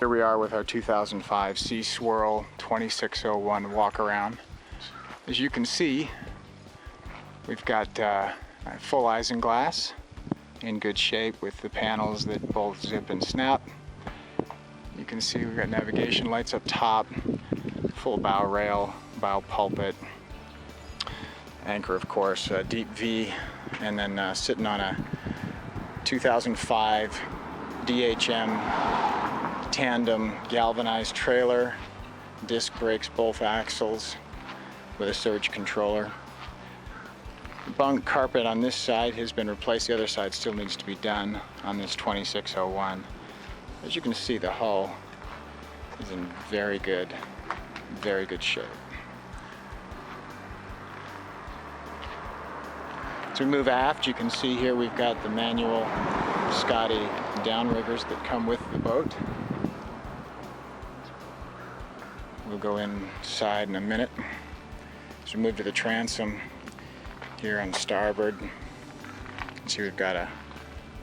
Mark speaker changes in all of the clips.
Speaker 1: Here we are with our 2005 Seaswirl 2601 Walkaround. As you can see, we've got full isinglass in good shape with the panels that both zip and snap. You can see we've got navigation lights up top, full bow rail, bow pulpit, anchor of course, deep V, and then sitting on a 2005 DHM tandem galvanized trailer, disc brakes both axles with a surge controller. The bunk carpet on this side has been replaced, the other side still needs to be done on this 2601. As you can see, the hull is in very good shape. As we move aft, you can see here we've got the manual Scotty downriggers that come with the boat. We'll go inside in a minute. As we move to the transom here on starboard, you can see we've got a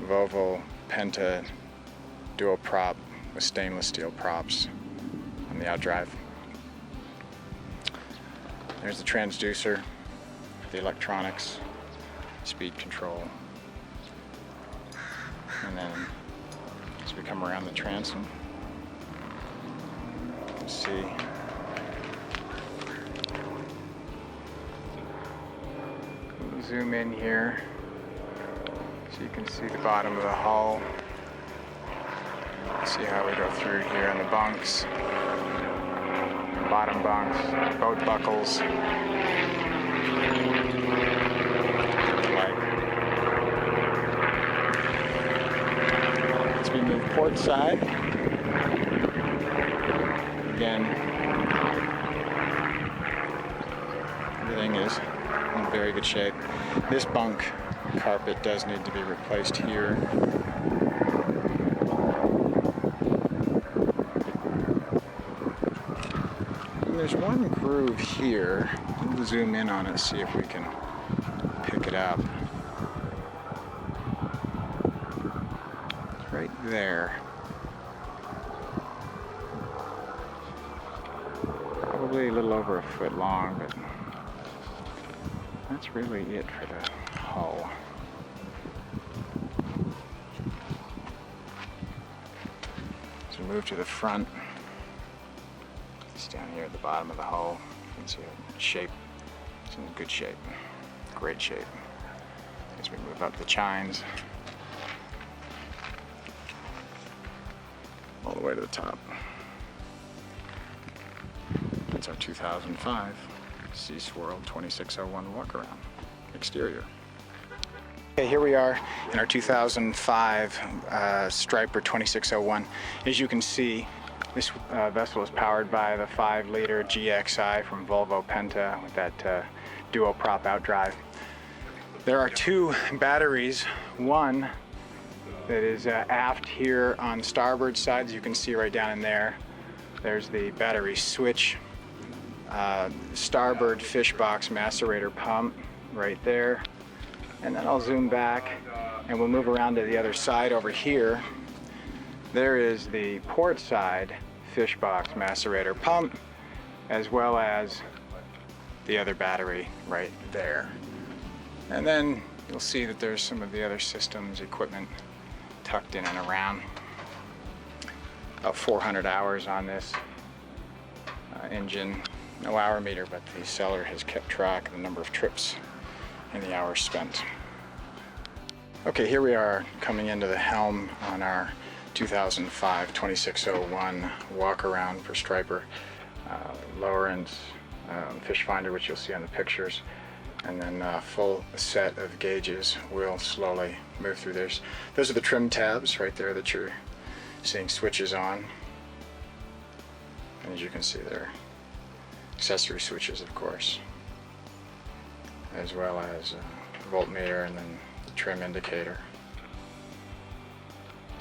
Speaker 1: Volvo Penta dual prop with stainless steel props on the outdrive. There's the transducer, the electronics, speed control. And then as we come around the transom, you can see we'll zoom in here so you can see the bottom of the hull. See how we go through here on the bunks, bottom bunks, boat buckles. As we move port side, again, everything is in very good shape. This bunk carpet does need to be replaced here. And there's one groove here. We'll zoom in on it, see if we can pick it up. It's right there. Probably a little over a foot long, but that's really it for the hull. As we move to the front, it's down here at the bottom of the hull. You can see the shape. It's in good shape, great shape. As we move up the chines, all the way to the top. That's our 2005 Seaswirl 2601 Walkaround exterior. Okay, here we are in our 2005 Striper 2601. As you can see, this vessel is powered by the 5-liter GXI from Volvo Penta with that duo prop outdrive. There are two batteries, one that is aft here on starboard side, as you can see right down in there. There's the battery switch, starboard fish box macerator pump right there. And then I'll zoom back and we'll move around to the other side over here. There is the port side fish box macerator pump, as well as the other battery right there. And then you'll see that there's some of the other systems, equipment tucked in and around. About 400 hours on this engine. No hour meter, but the seller has kept track of the number of trips and the hours spent. Okay, here we are coming into the helm on our 2005 2601 Walkaround for Striper. Lower end fish finder, which you'll see on the pictures, and then full set of gauges. We'll slowly move through this. Those are the trim tabs right there that you're seeing switches on. And as you can see, there are accessory switches, of course, as well as voltmeter and then the trim indicator.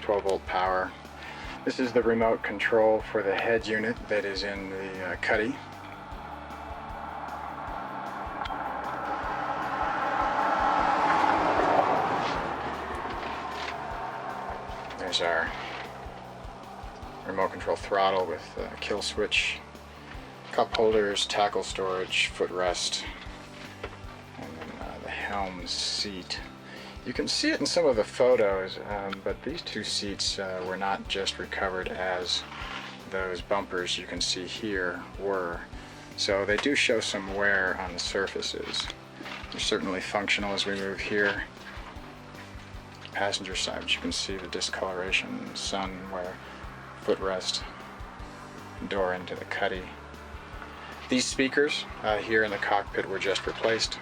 Speaker 1: 12-volt power. This is the remote control for the head unit that is in the cuddy. There's our remote control throttle with kill switch, cup holders, tackle storage, footrest, and then the helm seat. You can see it in some of the photos, but these two seats were not just recovered as those bumpers you can see here were. So they do show some wear on the surfaces. They're certainly functional as we move here. Passenger side, but you can see the discoloration, sun wear, footrest, door into the cuddy. These speakers here in the cockpit were just replaced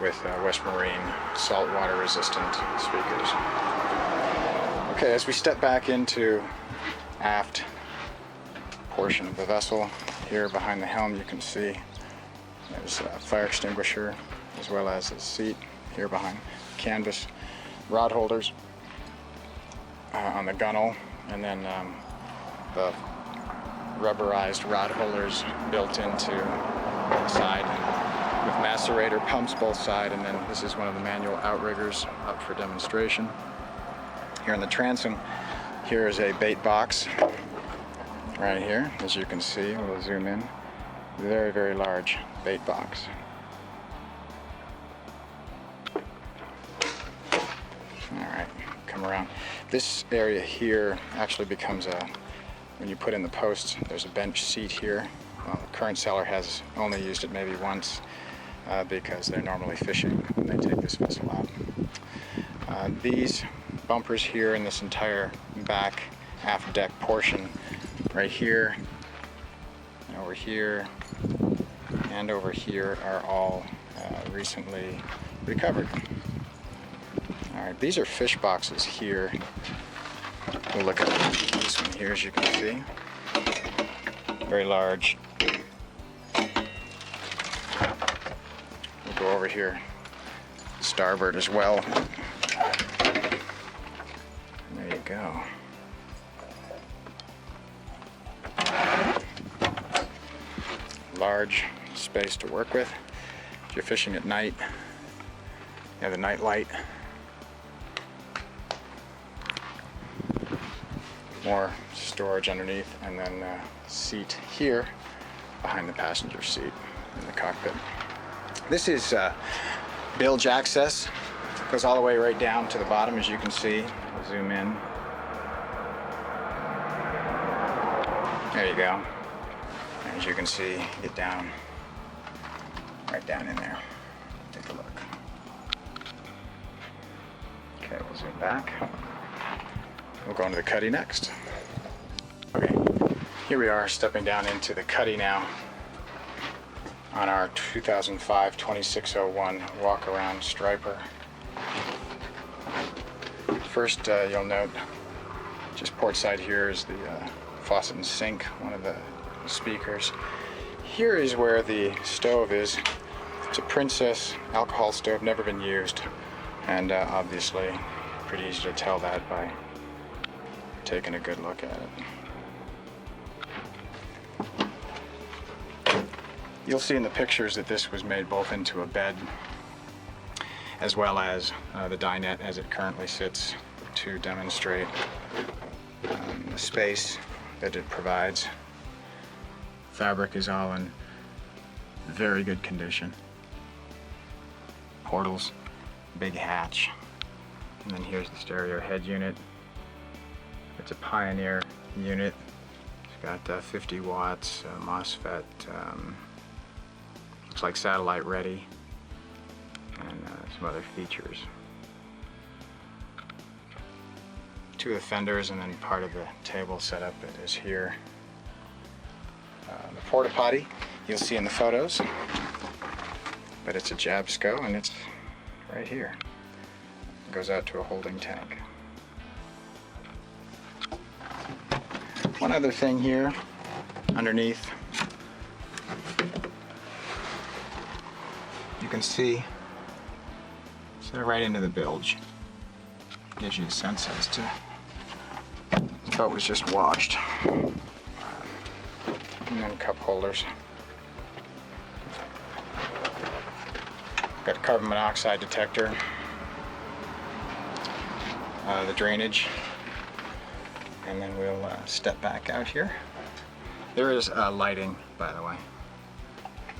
Speaker 1: with West Marine saltwater resistant speakers. Okay, as we step back into aft portion of the vessel, here behind the helm you can see there's a fire extinguisher as well as a seat here behind canvas, rod holders on the gunnel, and then the rubberized rod holders built into the side with macerator pumps both side, and then this is one of the manual outriggers up for demonstration. Here in the transom, here is a bait box right here, as you can see. We'll zoom in. Very, very large bait box. Alright, come around. This area here actually becomes when you put in the posts, there's a bench seat here. The current seller has only used it maybe once because they're normally fishing when they take this vessel out. These bumpers here in this entire back aft deck portion, right here, and over here, and over here, are all recently recovered. Alright, these are fish boxes here. We'll look at this one here, as you can see. Very large. We'll go over here, starboard as well. There you go. Large space to work with. If you're fishing at night, you have the night light. More storage underneath, and then a seat here behind the passenger seat in the cockpit. This is bilge access. Goes all the way right down to the bottom, as you can see. I'll zoom in. There you go. And as you can see, get down, right down in there. Take a look. Okay, we'll zoom back. We'll go into the cuddy next. Okay, here we are stepping down into the cuddy now on our 2005 2601 Walkaround striper. First, you'll note just port side here is the faucet and sink, one of the speakers. Here is where the stove is. It's a Princess alcohol stove, never been used, and obviously pretty easy to tell that by taking a good look at it. You'll see in the pictures that this was made both into a bed as well as the dinette as it currently sits, to demonstrate the space that it provides. Fabric is all in very good condition. Portals, big hatch, and then here's the stereo head unit. It's a Pioneer unit. It's got 50 watts, MOSFET, looks like satellite ready, and some other features. Two of the fenders, and then part of the table setup that is here. The porta potty you'll see in the photos, but it's a Jabsco, and it's right here. It goes out to a holding tank. One other thing here underneath, you can see it's right into the bilge. Gives you a sense as to, I thought it was just washed. And then cup holders. Got a carbon monoxide detector. The drainage. and then we'll step back out here. There is lighting, by the way.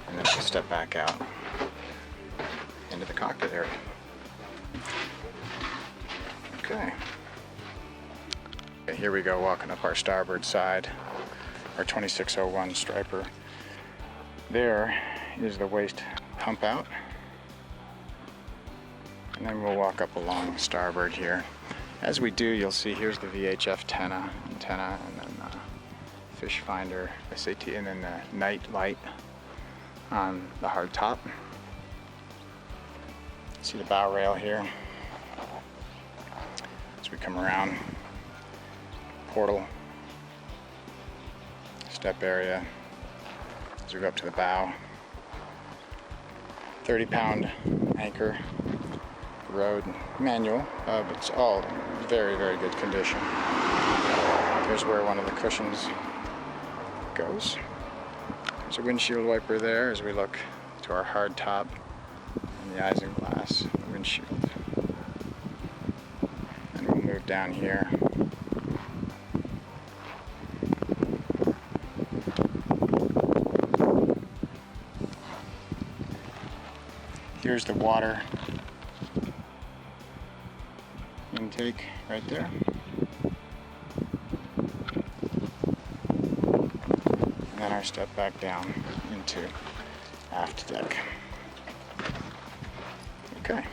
Speaker 1: And then we'll step back out into the cockpit area. Okay. Okay, here we go, walking up our starboard side, our 2601 striper. There is the waste pump out. And then we'll walk up along starboard here. As we do, you'll see here's the VHF antenna, and then fish finder, SAT, and then the night light on the hard top. See the bow rail here. As we come around, portal, step area, as we go up to the bow. 30-pound anchor, rode manual, but it's all very, very good condition. There's where one of the cushions goes. There's a windshield wiper there as we look to our hard top and the isinglass windshield. And we'll move down here. Here's the water intake right there. And then our step back down into aft deck. Okay.